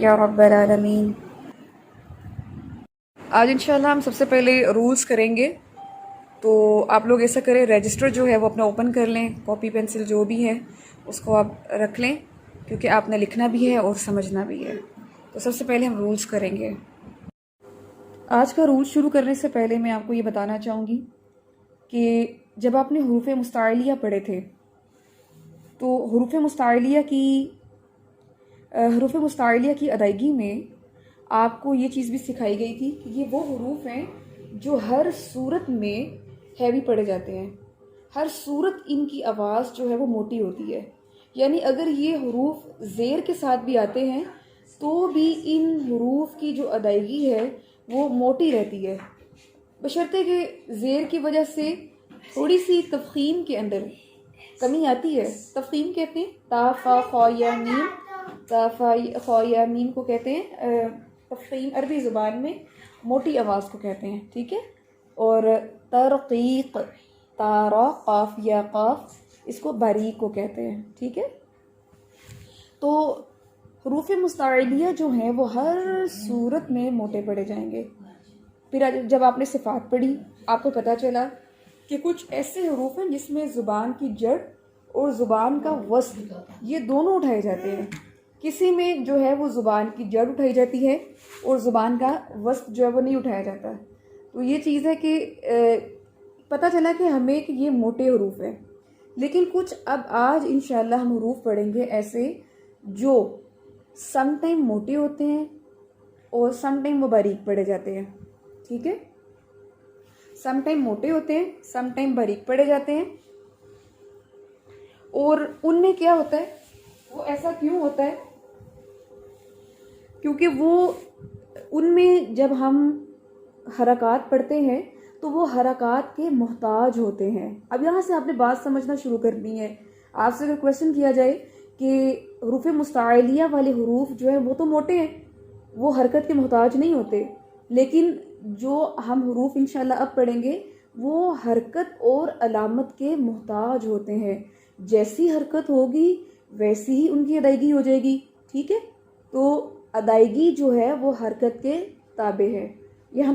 या रब्बल आलमीन। आज इंशाल्लाह हम सबसे पहले रूल्स करेंगे। तो आप लोग ऐसा करें, रजिस्टर जो है वो अपना ओपन कर लें, कॉपी पेंसिल जो भी है उसको आप रख लें, क्योंकि आपने लिखना भी है और समझना भी है। तो सबसे पहले हम रूल्स करेंगे। आज का रूल शुरू करने से पहले मैं आपको ये बताना चाहूँगी कि जब आपने हरूफ मुस्ताइलिया पढ़े थे तो हरूफ मुस्ताइलिया की अदायगी में आपको ये चीज़ भी सिखाई गई थी कि ये वो हरूफ हैं जो हर सूरत में हैवी पढ़े जाते हैं। हर सूरत इनकी आवाज़ जो है वो मोटी होती है, यानी अगर ये हरूफ ज़ेर के साथ भी आते हैं तो भी इन हरूफ की जो अदायगी है वो मोटी रहती है, बशर्ते कि ज़ेर की वजह से थोड़ी सी तफ़ख़ीम के अंदर कमी आती है। तफ़ख़ीम कहते हैं ता फा खौ या मीम, ता फा खौ या मीम को कहते हैं तफ़ख़ीम, अरबी ज़ुबान में मोटी आवाज़ को कहते हैं, ठीक है। और तरक़ीक़, तारा क़ाफ या क़ाफ, इसको बारीक को कहते हैं, ठीक है। तो हरूफ मुस्ताइलिया जो हैं वो हर सूरत में मोटे पड़े जाएंगे। फिर जब आपने सिफ़ात पढ़ी आपको पता चला कि कुछ ऐसे हरूफ हैं जिसमें ज़ुबान की जड़ और ज़ुबान का वस्त ये दोनों उठाए जाते हैं। किसी में जो है वो ज़ुबान की जड़ उठाई जाती है और ज़ुबान का वस्त जो है वो नहीं उठाया जाता। तो ये चीज़ है कि पता चला कि हमें कि ये मोटे हरूफ हैं, लेकिन कुछ अब आज इंशाल्लाह हम हरूफ पढ़ेंगे ऐसे जो सम टाइम मोटे होते हैं और सम टाइम वो बारीक पढ़े जाते हैं, ठीक है। सम टाइम मोटे होते हैं, सम टाइम बारीक पढ़े जाते हैं। और उनमें क्या होता है, वो ऐसा क्यों होता है, क्योंकि वो उनमें जब हम हरकत पढ़ते हैं तो वो हरकत के मोहताज होते हैं। अब यहाँ से आपने बात समझना शुरू करनी है। आपसे अगर क्वेश्चन किया जाए कि हरूफ मुस्ताइलिया वाले हरूफ जो है वो तो मोटे हैं, वो हरकत के मोहताज नहीं होते, लेकिन जो हम हरूफ इंशाल्लाह अब पढ़ेंगे वो हरकत और अलामत के मोहताज होते हैं। जैसी हरकत होगी वैसी ही उनकी अदायगी हो जाएगी, ठीक है। तो अदायगी जो है वो हरकत के ताबे है। यहाँ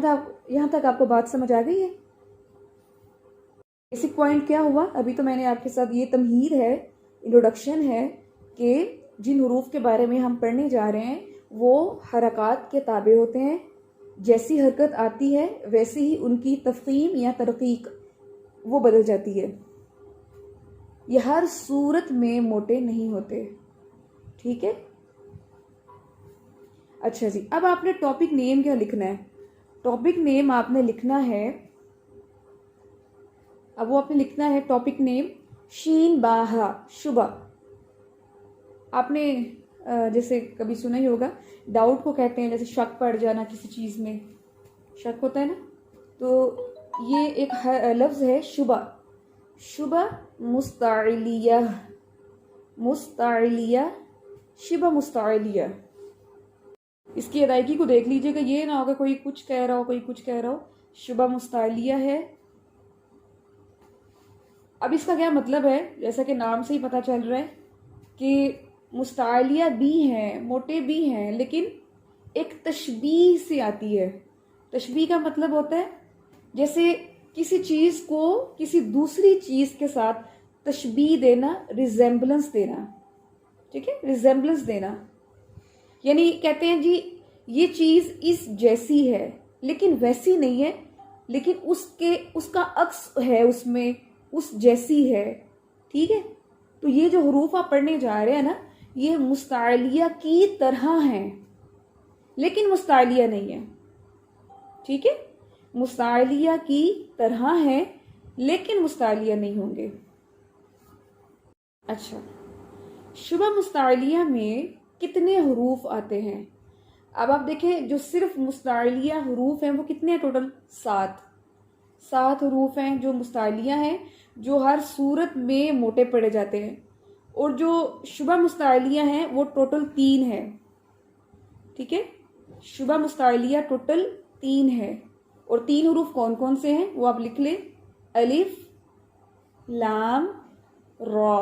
तक आपको बात समझ आ गई है। बेसिक पॉइंट क्या हुआ, अभी तो मैंने आपके साथ ये तमहीद है, इंट्रोडक्शन है कि जिन हरूफ के बारे में हम पढ़ने जा रहे हैं वो हरकत के ताबे होते हैं। जैसी हरकत आती है वैसे ही उनकी तफ़ख़ीम या तरक़ीक़ वो बदल जाती है। ये हर सूरत में मोटे नहीं होते, ठीक है। अच्छा जी, अब आपने टॉपिक नेम क्या लिखना है। टॉपिक नेम आपने लिखना है, अब वो आपने लिखना है टॉपिक नेम शीन बाहा शुबा। आपने जैसे कभी सुना ही होगा, डाउट को कहते हैं, जैसे शक पड़ जाना, किसी चीज़ में शक होता है ना, तो ये एक लफ्ज़ है शुबा। शुबा मुस्ताइलिया, मुस्ताइलिया, शिबा मुस्ताइलिया। इसकी अदायगी को देख लीजिएगा, ये ना होगा कोई कुछ कह रहा हो कोई कुछ कह रहा हो। शुबा मुस्ताइलिया है। अब इसका क्या मतलब है, जैसा कि नाम से ही पता चल रहा है कि मुस्ताइलिया भी हैं, मोटे भी हैं, लेकिन एक तशबीह से आती है। तशबीह का मतलब होता है जैसे किसी चीज़ को किसी दूसरी चीज़ के साथ तशबीह देना, रिजेम्बलेंस देना, ठीक है, रिजेम्बलेंस देना। यानी कहते हैं जी ये चीज़ इस जैसी है लेकिन वैसी नहीं है, लेकिन उसका अक्स है, उसमें उस जैसी है, ठीक है। तो ये जो हरूफ आप पढ़ने जा रहे हैं ना, ये मुस्ताइलिया की तरह हैं लेकिन मुस्ताइलिया नहीं है, ठीक है। मुस्ताइलिया की तरह हैं लेकिन मुस्ताइलिया नहीं होंगे। अच्छा, शुबा मुस्ताइलिया में कितने हरूफ आते हैं? अब आप देखें, जो सिर्फ मुस्ताइलिया हरूफ हैं वो कितने हैं टोटल? 7। 7 हरूफ हैं जो मुस्ताइलिया हैं, जो हर सूरत में मोटे पड़े जाते हैं। और जो शुबा मुस्ताइलिया हैं वो टोटल 3 है। ठीक है, शुबा मुस्ताइलिया टोटल 3 है। और 3 हरूफ कौन कौन से हैं वो आप लिख लें। अलिफ लाम रॉ,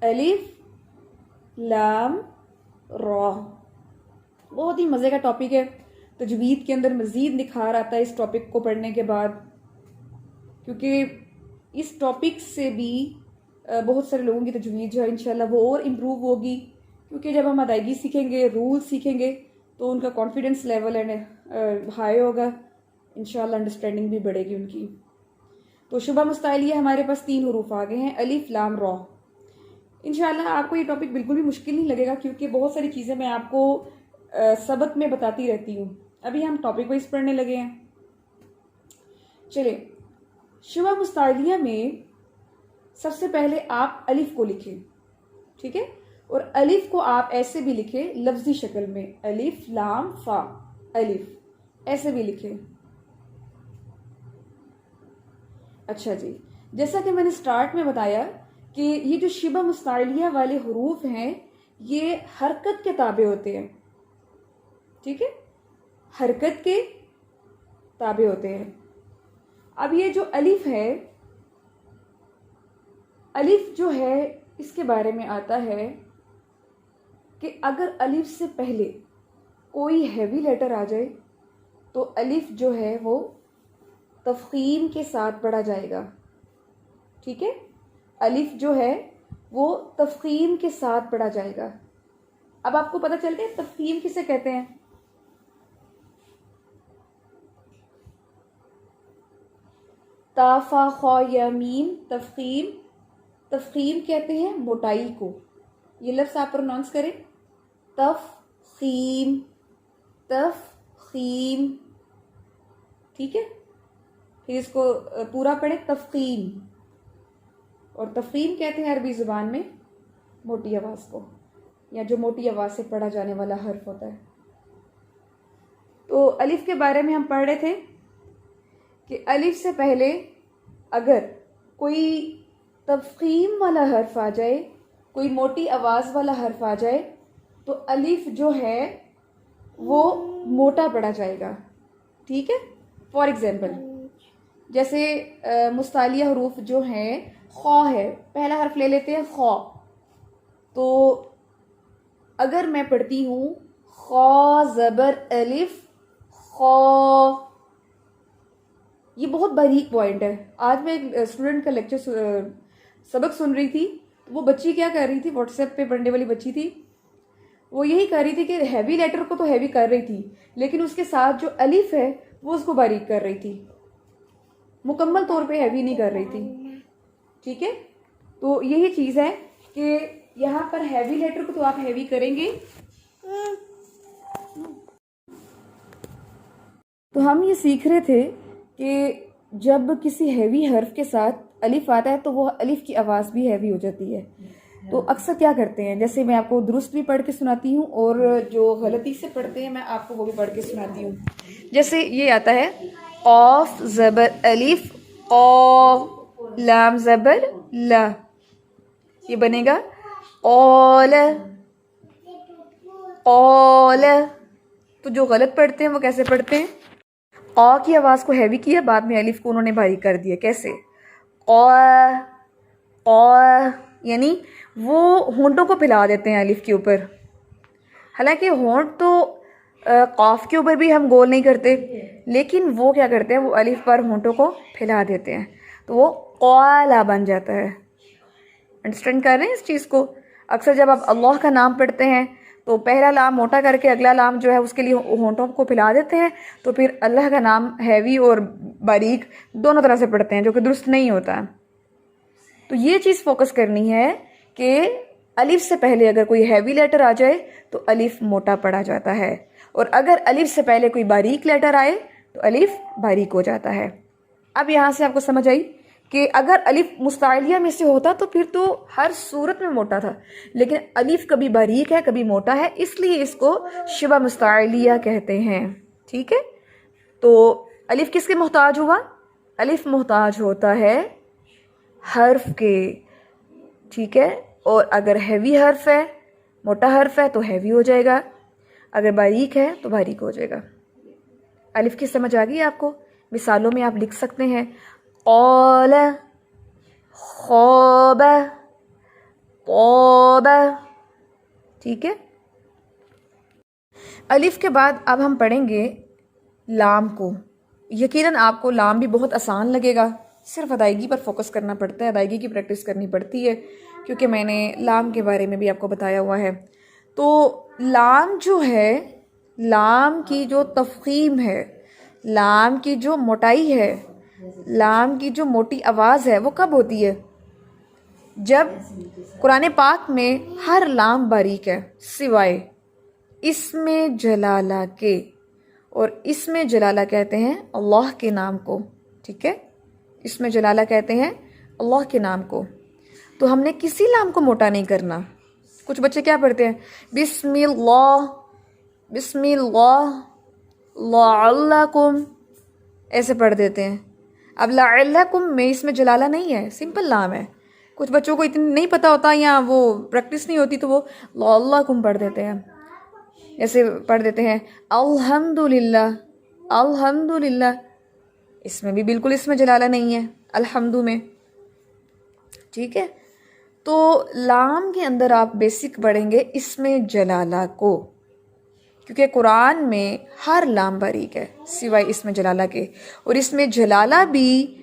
अलिफ लाम रॉ। बहुत ही मज़े का टॉपिक है। तजवीद के अंदर मज़ीद निखार आता है इस टॉपिक को पढ़ने के बाद, क्योंकि इस टॉपिक से भी बहुत सारे लोगों की तजवीद जो है इंशाल्लाह वो और इम्प्रूव होगी। क्योंकि जब हम अदायगी सीखेंगे, रूल सीखेंगे, तो उनका कॉन्फिडेंस लेवल एंड हाई होगा, इंशाल्लाह अंडरस्टैंडिंग भी बढ़ेगी उनकी। तो शुबा मुस्ताइलिया हमारे पास 3 हरूफ आ गए हैं, अलिफ लाम रॉ। इंशाल्लाह आपको ये टॉपिक बिल्कुल भी मुश्किल नहीं लगेगा, क्योंकि बहुत सारी चीज़ें मैं आपको सबक में बताती रहती हूँ। अभी हम टॉपिक वाइज पढ़ने लगे हैं। चलिए, शुबा मुस्ताइलिया में सबसे पहले आप अलिफ को लिखें। ठीक है, और अलिफ को आप ऐसे भी लिखें लफ्जी शक्ल में, अलिफ लाम फा, अलिफ, ऐसे भी लिखें। अच्छा जी, जैसा कि मैंने स्टार्ट में बताया कि ये जो शिबा मुस्ताइलिया वाले हरूफ हैं ये हरकत के ताबे होते हैं। ठीक है, हरकत के ताबे होते हैं। अब ये जो अलिफ है, अलिफ जो है इसके बारे में आता है कि अगर अलिफ से पहले कोई हैवी लेटर आ जाए तो अलिफ जो है वो तफखीम के साथ पढ़ा जाएगा। ठीक है, अलिफ जो है वो तफखीम के साथ पढ़ा जाएगा। अब आपको पता चल गया तफखीम किसे कहते हैं? ताफा खौ या मीम, तफखीम, तफखीम कहते हैं मोटाई को। ये लफ्ज़ आप प्रोनाउंस करें, तफखीम, तफखीम। ठीक है, फिर इसको पूरा पढ़े, तफखीम। और तफखीम कहते हैं अरबी ज़ुबान में मोटी आवाज़ को, या जो मोटी आवाज़ से पढ़ा जाने वाला हर्फ होता है। तो अलिफ के बारे में हम पढ़ रहे थे कि अलिफ से पहले अगर कोई तफखीम वाला हर्फ आ जाए, कोई मोटी आवाज़ वाला हर्फ आ जाए, तो अलिफ जो है वो मोटा पढ़ा जाएगा। ठीक है, फॉर एग्जाम्पल जैसे मुस्तालिया हरूफ जो हैं, खौ है, पहला हर्फ ले लेते हैं खौ। तो अगर मैं पढ़ती हूँ खौ ज़बर अलिफ खौ, ये बहुत बारीक पॉइंट है। आज मैं एक स्टूडेंट का लेक्चर सबक सुन रही थी, तो वो बच्ची क्या कर रही थी, व्हाट्सएप पे पढ़ने वाली बच्ची थी, वो यही कर रही थी कि हैवी लेटर को तो हैवी कर रही थी, लेकिन उसके साथ जो अलिफ है वो उसको बारीक कर रही थी, मुकम्मल तौर पे हैवी नहीं कर रही थी। ठीक है, तो यही चीज़ है कि यहाँ पर हैवी लेटर को तो आप हैवी करेंगे। तो हम ये सीख रहे थे कि जब किसी हैवी हर्फ के साथ अलिफ आता है तो वो अलिफ की आवाज़ भी हैवी हो जाती है। तो अक्सर क्या करते हैं, जैसे मैं आपको दुरुस्त भी पढ़ के सुनाती हूँ और जो गलती से पढ़ते हैं मैं आपको वो भी पढ़ के सुनाती हूँ। जैसे ये आता है ऑफ ज़बर अलिफ ओ, लाम ज़बर ला, ये बनेगा ओल ओल। तो जो गलत पढ़ते हैं वो कैसे पढ़ते हैं, औ की आवाज़ को हैवी किया, बाद में अलिफ को उन्होंने बारीक कर दिया। कैसे, औ, यानी वो होंठों को फैला देते हैं अलिफ के ऊपर। हालांकि होंठ तो कॉफ के ऊपर भी हम गोल नहीं करते, लेकिन वो क्या करते हैं, वो अलिफ पर होंठों को फैला देते हैं, तो वो क़ाला बन जाता है। अंडरस्टैंड कर रहे हैं इस चीज़ को? अक्सर जब आप अल्लाह का नाम पढ़ते हैं तो पहला लाम मोटा करके अगला लाम जो है उसके लिए होंठों को फैला देते हैं, तो फिर अल्लाह का नाम हैवी और बारीक दोनों तरह से पढ़ते हैं, जो कि दुरुस्त नहीं होता। तो ये चीज़ फोकस करनी है कि अलिफ से पहले अगर कोई हैवी लेटर आ जाए तो अलिफ मोटा पढ़ा जाता है, और अगर अलिफ से पहले कोई बारीक लेटर आए तो अलिफ बारीक हो जाता है। अब यहाँ से आपको समझ आई कि अगर अलिफ मुस्तालिया में से होता तो फिर तो हर सूरत में मोटा था, लेकिन अलिफ कभी बारीक है कभी मोटा है, इसलिए इसको शिबा मुस्तालिया कहते हैं। ठीक है, तो अलिफ किसके मोहताज हुआ? अलिफ मोहताज होता है हर्फ के। ठीक है, और अगर हैवी हर्फ है, मोटा हर्फ है तो हैवी हो जाएगा, अगर बारीक है तो बारीक हो जाएगा। अलिफ की समझ आ गई आपको? मिसालों में आप लिख सकते हैं क़ाल, ख़ाब, क़ाब। ठीक है, अलिफ के बाद अब हम पढ़ेंगे लाम को। यकीनन आपको लाम भी बहुत आसान लगेगा, सिर्फ अदायगी पर फोकस करना पड़ता है, अदायगी की प्रैक्टिस करनी पड़ती है, क्योंकि मैंने लाम के बारे में भी आपको बताया हुआ है। तो लाम जो है, लाम की जो तफ़ख़ीम है, लाम की जो मोटाई है, लाम की जो मोटी आवाज़ है, वो कब होती है? जब कुरान पाक में हर लाम बारीक है सिवाय इसमें जलाला के, और इसमें जलाला कहते हैं अल्लाह के नाम को। ठीक है, इसमें जलाला कहते हैं अल्लाह के नाम को। तो हमने किसी लाम को मोटा नहीं करना। कुछ बच्चे क्या पढ़ते हैं? बिस्मिल्लाह, बिस्मिल्लाह, लअल्लकुम, ऐसे पढ़ देते हैं। अब लअल्लकुम में इसमें जलाला नहीं है, सिंपल लाम है। कुछ बच्चों को इतनी नहीं पता होता या वो प्रैक्टिस नहीं होती, तो वो लअल्लकुम पढ़ देते हैं। ऐसे पढ़ देते हैं अल्हम्दुलिल्लाह, अल्हम्दुलिल्लाह, इसमें भी बिल्कुल इसमें जलाला नहीं है, अल्हम्दु में। ठीक है, तो लाम के अंदर आप बेसिक पढ़ेंगे इसमें जलाला को, क्योंकि कुरान में हर लाम बारीक है सिवाय इसमें जलाला के, और इसमें जलाला भी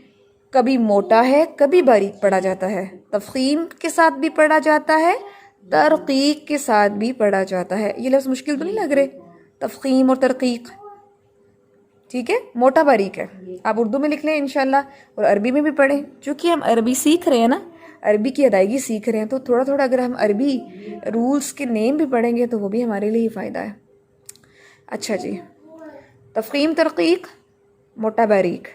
कभी मोटा है कभी बारीक पढ़ा जाता है, तफ़ख़ीम के साथ भी पढ़ा जाता है, तरक़ीक़ के साथ भी पढ़ा जाता है। ये लफ्ज़ मुश्किल तो नहीं लग रहे? तफ़ख़ीम और तरक़ीक़। ठीक है, मोटा बारीक है। आप उर्दू में लिख लें इंशाल्लाह, और अरबी में भी पढ़ें। चूँकि हम अरबी सीख रहे हैं ना, अरबी की अदायगी सीख रहे हैं, तो थोड़ा थोड़ा अगर हम अरबी रूल्स के नेम भी पढ़ेंगे तो वो भी हमारे लिए ही फ़ायदा है। अच्छा जी, तफ़ख़ीम, तरक़ीक़, मोटा बारीक।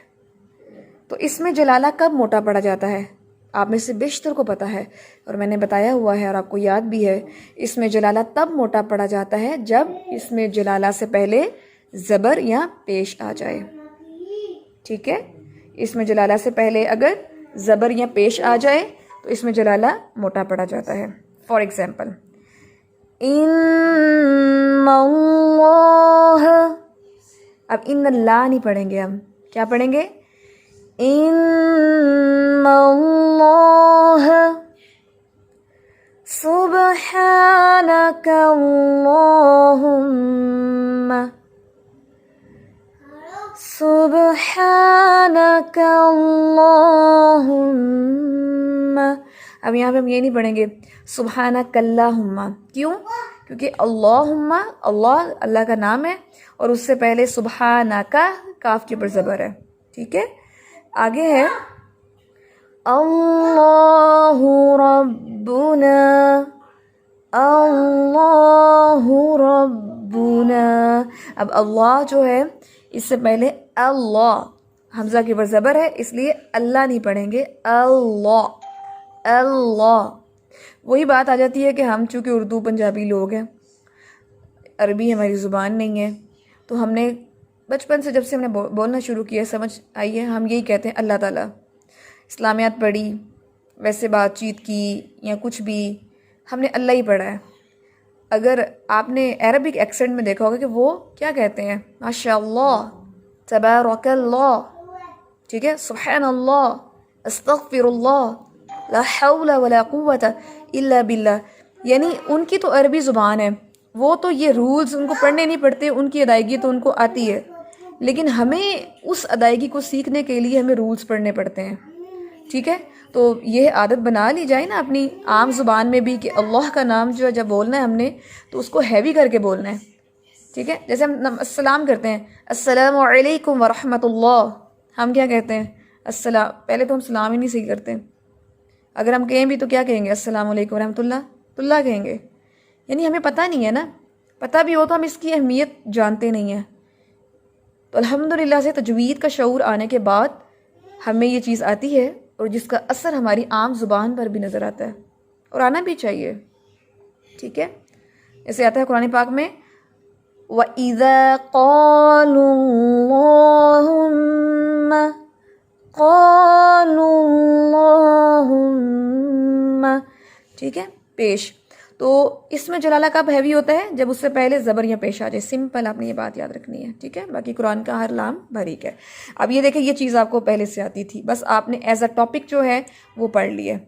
तो इसमें जलाला कब मोटा पढ़ा जाता है? आप में से बेशतर को पता है, और मैंने बताया हुआ है और आपको याद भी है। इसमें जलाला तब मोटा पढ़ा जाता है जब इसमें जलाला से पहले ज़बर या पेश आ जाए। ठीक है, इसमें जलाला से पहले अगर ज़बर या पेश आ जाए तो इसमें जलाला मोटा पढ़ा जाता है। फॉर एग्ज़ाम्पल, इन्नल्लाह, अब इन्नल्लाह नहीं पढ़ेंगे, हम क्या पढ़ेंगे? इन्नल्लाह, सुब्हानका अल्लाहुम्मा, सुब्हानका अल्लाहुम्मा। अब यहाँ पे हम ये नहीं पढ़ेंगे सुब्हानकल्लाहुम्मा। क्यों? क्योंकि अल्लाहुम्मा, अल्लाह अल्लाह का नाम है, और उससे पहले सुब्हानका काफ के ऊपर ज़बर है। ठीक है, आगे है अल्लाहु रब्बुना, अल्लाहु रब्बुना। अब अल्लाह जो है, इससे पहले अल्लाह, हमज़ा के ऊपर ज़बर है, इसलिए अल्लाह नहीं पढ़ेंगे, अल्लाह, अल्लाह। वही बात आ जाती है कि हम चूँकि उर्दू पंजाबी लोग हैं, अरबी हमारी ज़ुबान नहीं है, तो हमने बचपन से, जब से हमने बोलना शुरू किया, समझ आई है, हम यही कहते हैं अल्लाह ताला। इस्लामियात पढ़ी, वैसे बातचीत की या कुछ भी, हमने अल्लाह ही पढ़ा है। अगर आपने अरबिक एक्सेंट में देखा होगा कि वो क्या कहते हैं, माशाअल्लाह, तबारकल्लाह, ठीक है, सुब्हानल्लाह, अस्तगफिरुल्लाह, ला हौला वला कुव्वता इल्ला बिल्लाह। यानी उनकी तो अरबी ज़ुबान है, वो तो ये रूल्स उनको पढ़ने नहीं पड़ते, उनकी अदायगी तो उनको आती है, लेकिन हमें उस अदायगी को सीखने के लिए हमें रूल्स पढ़ने पड़ते हैं। ठीक है, तो ये आदत बना ली जाए ना अपनी आम ज़ुबान में भी कि अल्लाह का नाम जो है जब बोलना है हमने, तो उसको हैवी करके बोलना है। ठीक है, जैसे हम अस्सलाम करते हैं, अस्सलामु अलैकुम व रहमतुल्लाह, हम क्या कहते हैं? अस्सलाम। पहले तो हम सलाम ही नहीं सही करते, अगर हम कहें भी तो क्या कहेंगे? अस्सलामु अलैकुम रहमतुल्लाह, तुल्लाह कहेंगे। यानी हमें पता नहीं है ना, पता भी हो तो हम इसकी अहमियत जानते नहीं हैं। तो अल्हम्दुलिल्लाह से तजवीद का शऊर आने के बाद हमें ये चीज़ आती है, और जिसका असर हमारी आम ज़ुबान पर भी नज़र आता है और आना भी चाहिए। ठीक है, ऐसे आता है कुरान पाक में, वइज़ा क़ालुल्लाहुम्मा, ठीक है, पेश। तो इसमें जलाला कब हैवी होता है? जब उससे पहले ज़बर या पेश आ जाए। सिंपल, आपने ये बात याद रखनी है। ठीक है, बाकी कुरान का हर लाम बारीक है। अब ये देखें, ये चीज़ आपको पहले से आती थी, बस आपने एज अ टॉपिक जो है वो पढ़ लिया।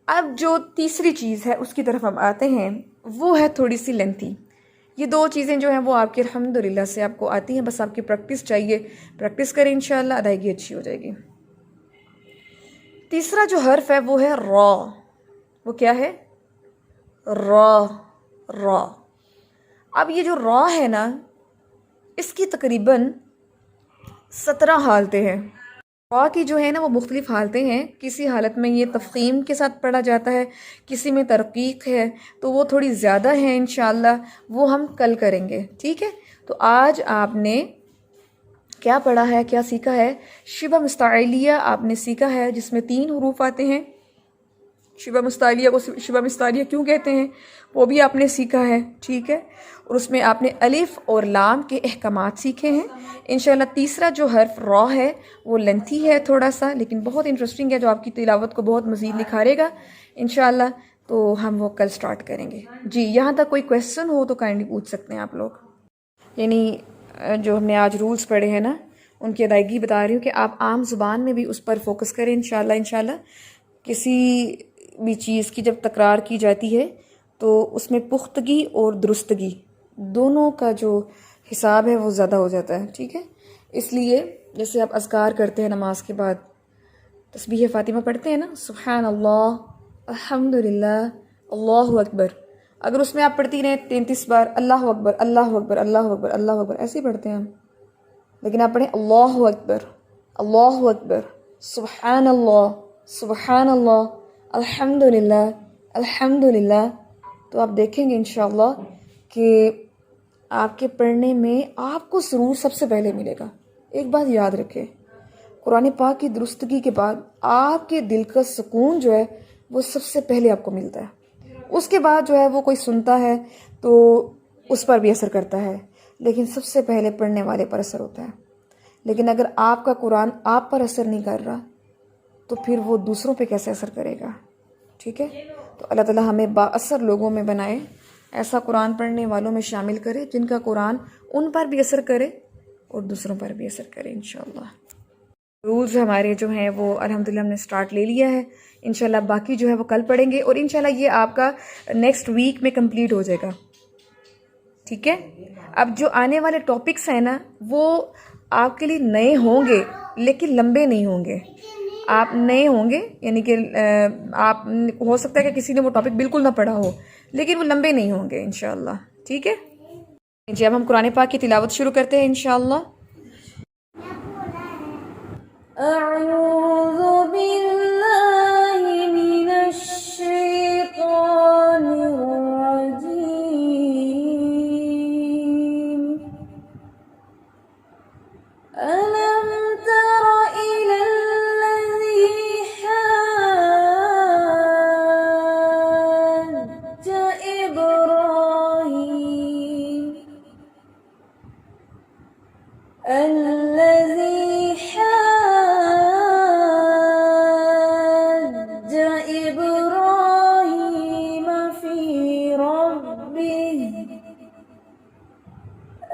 अब जो तीसरी चीज़ है उसकी तरफ हम आते हैं, वो है थोड़ी सी लेंथी। ये दो चीज़ें जो हैं वो आपकी अल्हम्दुलिल्लाह से आपको आती हैं, बस आपकी प्रैक्टिस चाहिए। प्रैक्टिस करें, इंशाअल्लाह अदायगी अच्छी हो जाएगी। तीसरा जो हर्फ है वो है रॉ। वो क्या है? रॉ। रॉ। अब ये जो रॉ है ना, इसकी तकरीबन 17 हालतें हैं। रॉ की जो है ना वो मुख्तलिफ हालतें हैं। किसी हालत में ये तफ़ख़ीम के साथ पढ़ा जाता है, किसी में तरक़ीक़ है, तो वो थोड़ी ज़्यादा है। इंशाअल्लाह वो हम कल करेंगे। ठीक है, तो आज आपने क्या पढ़ा है, क्या सीखा है? शिबा मुस्ताइलिया आपने सीखा है, जिसमें 3 हुरूफ आते हैं। शिबा मुस्ताइलिया को शिबा मुस्ताइलिया क्यों कहते हैं वो भी आपने सीखा है। ठीक है, और उसमें आपने अलिफ और लाम के अहकामात सीखे हैं। इंशाल्लाह तीसरा जो हर्फ रॉ है वो लेंथी है थोड़ा सा, लेकिन बहुत इंटरेस्टिंग है, जो आपकी तिलावत को बहुत मज़ीद निखारेगा इंशाल्लाह। तो हम वो कल स्टार्ट करेंगे। जी, यहाँ तक कोई क्वेश्चन हो तो काइंडली पूछ सकते हैं आप लोग। यानी जो हमने आज रूल्स पढ़े हैं ना, उनकी अदायगी बता रही हूँ कि आप आम ज़ुबान में भी उस पर फोकस करें इंशाल्लाह। इंशाल्लाह किसी भी चीज़ की जब तकरार की जाती है तो उसमें पुख्तगी और दुरुस्तगी दोनों का जो हिसाब है वो ज़्यादा हो जाता है। ठीक है, इसलिए जैसे आप अज़कार करते हैं नमाज के बाद, तस्बीह फ़ातिमा पढ़ते हैं ना, सुब्हान अल्लाह, अल्हम्दुलिल्लाह, अल्लाहु अकबर, अगर उसमें आप पढ़ती रहें 33 बार अल्लाहु अकबर अल्लाहु अकबर अल्लाहु अकबर अल्लाहु अकबर, ऐसे ही पढ़ते हैं हम, लेकिन आप पढ़ें अल्लाहु अकबर अल्लाहु अकबर, सुब्हान अल्लाह सुब्हान अल्लाह, अल्हम्दुलिल्लाह अल्हम्दुलिल्लाह, तो आप देखेंगे इंशाअल्लाह कि आपके पढ़ने में आपको सुरूर सबसे पहले मिलेगा। एक बात याद रखें, कुरान पाक की दुरुस्तगी के बाद आपके दिल का सुकून जो है वो सबसे पहले आपको मिलता है। उसके बाद जो है वो कोई सुनता है तो उस पर भी असर करता है, लेकिन सबसे पहले पढ़ने वाले पर असर होता है। लेकिन अगर आपका कुरान आप पर असर नहीं कर रहा तो फिर वो दूसरों पे कैसे असर करेगा? ठीक है, तो अल्लाह ताला हमें बाअसर लोगों में बनाए, ऐसा कुरान पढ़ने वालों में शामिल करे जिनका कुरान उन पर भी असर करे और दूसरों पर भी असर करे इंशाअल्लाह। रूल्स हमारे जो हैं वो अल्हम्दुलिल्लाह हमने स्टार्ट ले लिया है। इंशाल्लाह बाकी जो है वो कल पढ़ेंगे और इंशाल्लाह ये आपका नेक्स्ट वीक में कंप्लीट हो जाएगा। ठीक है, अब जो आने वाले टॉपिक्स हैं ना वो आपके लिए नए होंगे लेकिन लंबे नहीं होंगे। आप नए होंगे यानी कि आप हो सकता है कि किसी ने वो टॉपिक बिल्कुल ना पढ़ा हो, लेकिन वो लंबे नहीं होंगे इंशाअल्लाह। ठीक है जी, अब हम कुरान पाक की तिलावत शुरू करते हैं इंशाअल्लाह। अऊज़ु बिल्लाहि मिनश शैतानिर रजीम। अलम तर इलल्लज़ी हज्ज इब्राहीम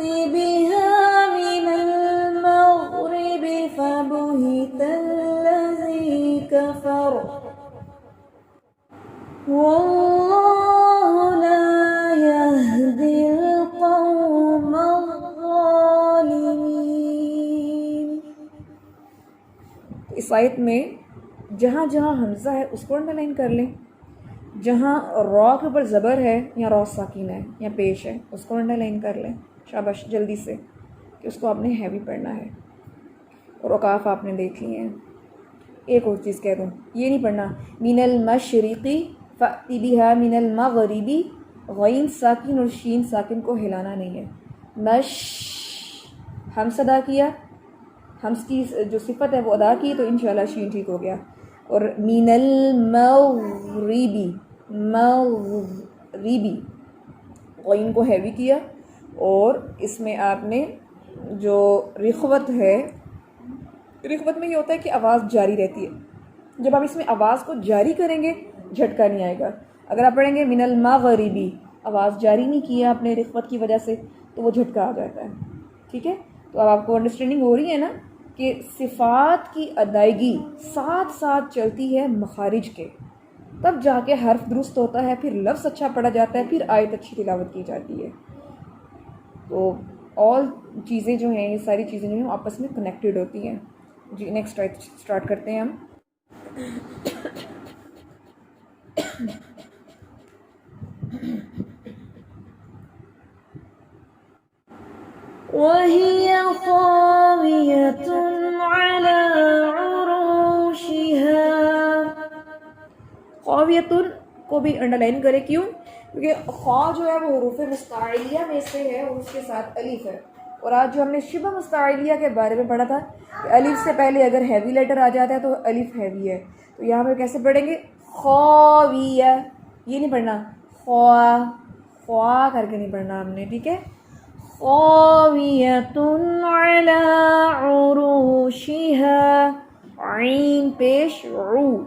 बिहा मिनल मग़रिबि फबुहितल्लज़ी कफ़र वल्लाहु ला यहदिल क़ौमज़ ज़ालिमीन। इस आयत में जहाँ जहाँ हमज़ा है उसको अंडरलाइन कर लें, जहाँ रॉ के ऊपर ज़बर है या रॉ साकिन है या पेश है उसको अंडरलाइन कर लें शाबाश जल्दी से, कि उसको आपने हैवी पढ़ना है। और औकाफ आपने देख लिए हैं। एक और चीज़ कह दूँ, ये नहीं पढ़ना मिनल मशरिक़ी फ़अति बिहा मिनल मग़रिबी, गैन साकिन और शीन साकिन को हिलाना नहीं है। मश हमस अदा किया, हमस की जो सिफत है वो अदा की तो इंशाल्लाह शीन ठीक हो गया। और मिनल मग़रिबी, मग़रिबी गैन को हैवी किया और इसमें आपने जो रिख़वत है, रिख़वत में ये होता है कि आवाज़ जारी रहती है। जब आप इसमें आवाज़ को जारी करेंगे झटका नहीं आएगा। अगर आप पढ़ेंगे मिनल मग़रिबी, आवाज़ जारी नहीं किया आपने रिख़वत की वजह से, तो वो झटका आ जाता है। ठीक है, तो अब आपको अंडरस्टैंडिंग हो रही है ना कि सिफ़ात की अदायगी साथ साथ चलती है मखारिज के, तब जाके हर्फ दुरुस्त होता है, फिर लफ्ज़ अच्छा पढ़ा जाता है, फिर आयत अच्छी तिलावत की जाती है। तो ऑल चीज़ें जो हैं, ये सारी चीज़ें जो हैं आपस में कनेक्टेड होती हैं। जी नेक्स्ट आयत स्टार्ट करते हैं हम। वहिय ख़ावियतुन अला उरूशिहा, ख़ावियतुन को भी अंडरलाइन करें। क्यों? क्योंकि ख़ा जो है वो हुरूफ़ मुस्ताइलिया में से है और उसके साथ अलिफ है। और आज जो हमने शिबह मुस्ताइलिया के बारे में पढ़ा था कि अलिफ से पहले अगर हैवी लेटर आ जाता है तो अलिफ हैवी है, तो यहाँ पर कैसे पढ़ेंगे? ख़ाविया, ये नहीं पढ़ना, ख्वा ख्वा करके नहीं पढ़ना हमने। ठीक है, ख़ावियतुन अला उरूशिहा, आइन पेश रू,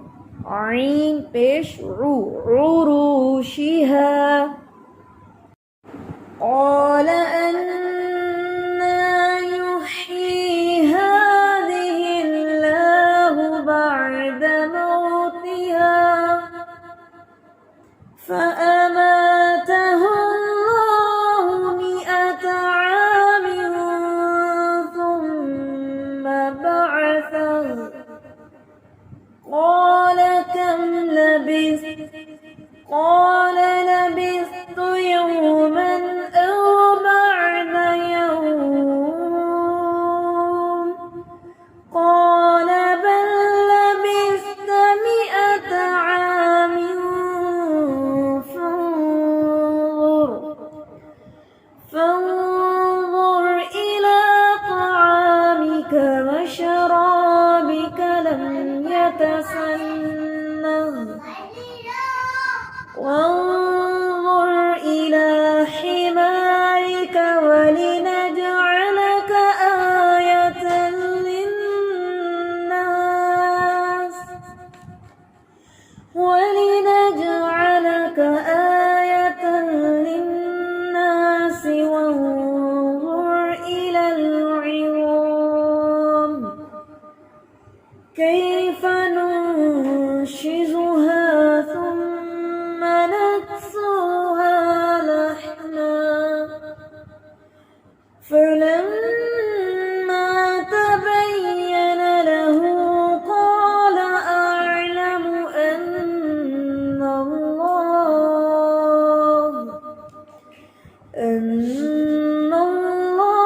आइन पेश रू, उरूशिहा। क़ाल अन्ना युह्यी हाज़िहिल्लाहु बअद मौतिहा फ़अमातहु अल्लाहु मिअत आमिन थुम्म बअसहु क़ाल कम लबिस्त क़ाल लबिस्तु यौमन औ बअद यौम क़ाल बल लबिस्त मिअत आमिन फ़न्ज़ुर इला तआमिक वशराबिक लम यतसन्नह वन्ज़ुर इला हिमारिक वलिनजअलक आयतन लिन्नास वलिनजअलक आयतन लिन्नास वन्ज़ुर इलल इज़ाम कैफ़ नुनशिज़ुहा थुम्म नक्सुहा लहमा फलम्मा तबय्यन लहु क़ाल अअलमु अन्नल्लाह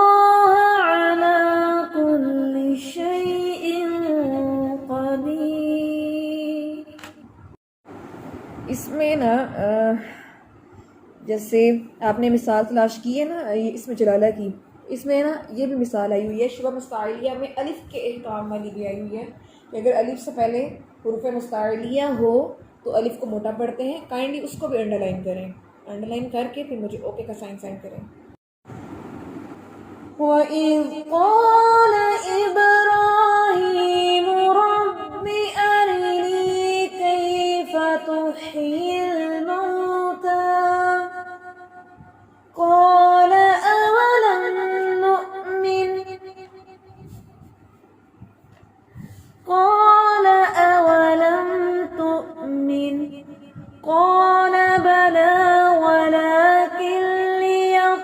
अला कुल्लि शैइन क़दीर। इसमें ना जैसे आपने मिसाल तलाश की है ना, ये इसमें जलाला की, इसमें ना ये भी मिसाल आई हुई है शिबह मुस्ताइलिया में अलिफ के एहकाम वाली भी आई हुई है कि अगर अलिफ से पहले हुरूफ मुस्ताइलिया हो तो अलिफ को मोटा पढ़ते हैं। काइंडली उसको भी अंडरलाइन करें, अंडरलाइन करके फिर मुझे ओके का साइन सेंड करें। वइज़ क़ाल इब्राहीम रब्बि अरिनी कैफ़ तुह्यिल मौता क़ाल अवलम क़ाल बला वलाकिन लियत्मइन्न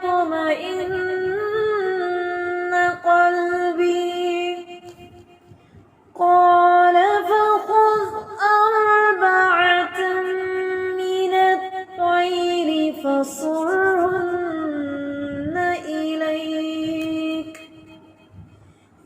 क़ल्बी क़ाल फ़ख़ुज़ अर्बअतन मिनत-तयरि फ़सुरहुन्न इलैक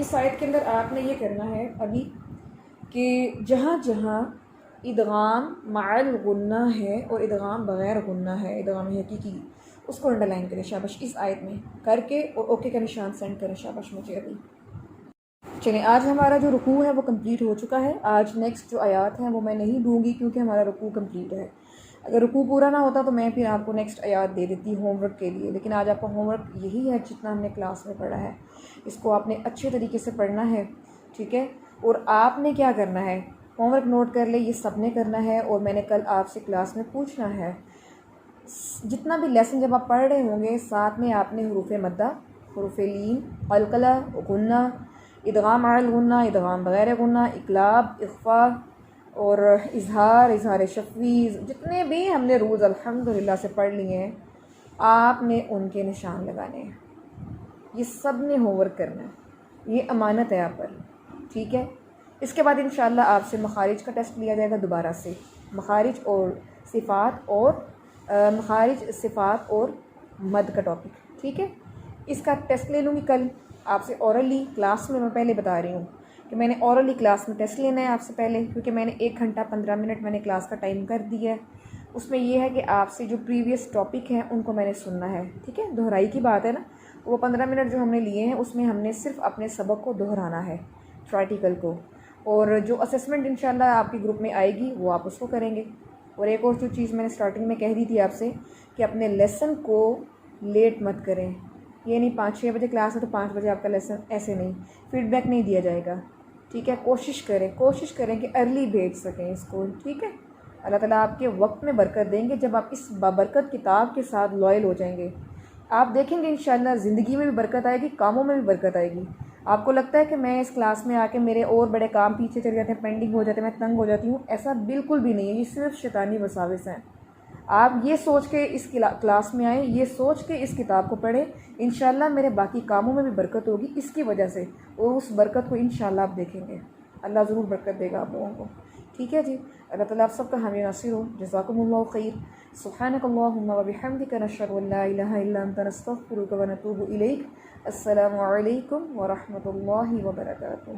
इस आयत के अंदर आपने ये करना है अभी कि जहाँ जहाँ इदगाम माअल गुन्ना है और इदगाम बग़ैर गुन्ना है, इदगाम हकीकी, उसको अंडरलाइन करें शाबाश इस आयत में करके और ओके का निशान सेंड करें शाबाश मुझे अभी। चलें, आज हमारा जो रुकू है वो कंप्लीट हो चुका है। आज नेक्स्ट जो आयात हैं वो मैं नहीं दूंगी क्योंकि हमारा रुकू कंप्लीट है। अगर रुकू पूरा ना होता तो मैं फिर आपको नेक्स्ट आयात दे देती होमवर्क के लिए, लेकिन आज आपका होमवर्क यही है जितना हमने क्लास में पढ़ा है। इसको आपने अच्छे तरीके से पढ़ना है, ठीक है। और आपने क्या करना है, होमवर्क नोट कर ले, ये सब ने करना है। और मैंने कल आपसे क्लास में पूछना है, जितना भी लेसन जब आप पढ़ रहे होंगे साथ में आपने हुरूफ मद्दा, हुरूफ लीन, अलकला, गुन्ना, इदगाम माअल गुन्ना, इदगाम बगैर गुन्ना, इकलाब, इख्फा और इजहार, इजहार शफ़वी, जितने भी हमने रूल्स अल्हम्दुलिल्लाह से पढ़ लिए हैं आपने उनके निशान लगाने हैं। ये सब ने होमवर्क करना है, ये अमानत है आप पर, ठीक है। इसके बाद इंशाअल्लाह आपसे मखारिज का टेस्ट लिया जाएगा दोबारा से, मखारिज और सिफ़ात और मखारिज, सिफ़ात और मद का टॉपिक, ठीक है। इसका टेस्ट ले लूँगी कल आपसे औरली क्लास में। मैं पहले बता रही हूँ कि मैंने औरली क्लास में टेस्ट लेना है आपसे पहले, क्योंकि मैंने 1 घंटा 15 मिनट मैंने क्लास का टाइम कर दिया है। उसमें यह है कि आपसे जो प्रीवियस टॉपिक हैं उनको मैंने सुनना है, ठीक है। दोहराई की बात है ना, वो 15 मिनट जो हमने लिए हैं उसमें हमने सिर्फ अपने सबक को दोहराना है, प्रैक्टिकल को। और जो असेसमेंट इंशाल्लाह आपके ग्रुप में आएगी वो आप उसको करेंगे। और एक और जो चीज़ मैंने स्टार्टिंग में कह दी थी आपसे कि अपने लेसन को लेट मत करें। ये नहीं 5-6 बजे क्लास है तो 5 बजे आपका लेसन, ऐसे नहीं, फीडबैक नहीं दिया जाएगा, ठीक है। कोशिश करें कि अर्ली भेज सकें इसको, ठीक है। अल्लाह ताला आपके वक्त में बरकत देंगे जब आप इस बाबरकत किताब के साथ लॉयल हो जाएंगे। आप देखेंगे इंशाअल्लाह ज़िंदगी में भी बरकत आएगी, कामों में भी बरकत आएगी। आपको लगता है कि मैं इस क्लास में आके मेरे और बड़े काम पीछे चले जाते हैं, पेंडिंग हो जाते हैं, मैं तंग हो जाती हूँ, ऐसा बिल्कुल भी नहीं है। ये सिर्फ शैतानी वसाविस हैं। आप ये सोच के इस क्लास में आए, ये सोच के इस किताब को पढ़ें, इंशाअल्लाह मेरे बाकी कामों में भी बरकत होगी इसकी वजह से, और उस बरकत को इंशाअल्लाह आप देखेंगे। अल्लाह ज़रूर बरकत देगा आप लोगों को, ठीक है जी। अल्लाह ताला आप सबका हामी नासिर हो। जज़ाकुमुल्लाहु खैर। सुब्हानकल्लाहुम्मा व बिहम्दिका नशहदु अन ला इलाहा इल्ला अंता नस्तगफिरुका व नतूबु इलैक। अस्सलामु अलैकुम व रहमतुल्लाहि व बरकातुहू।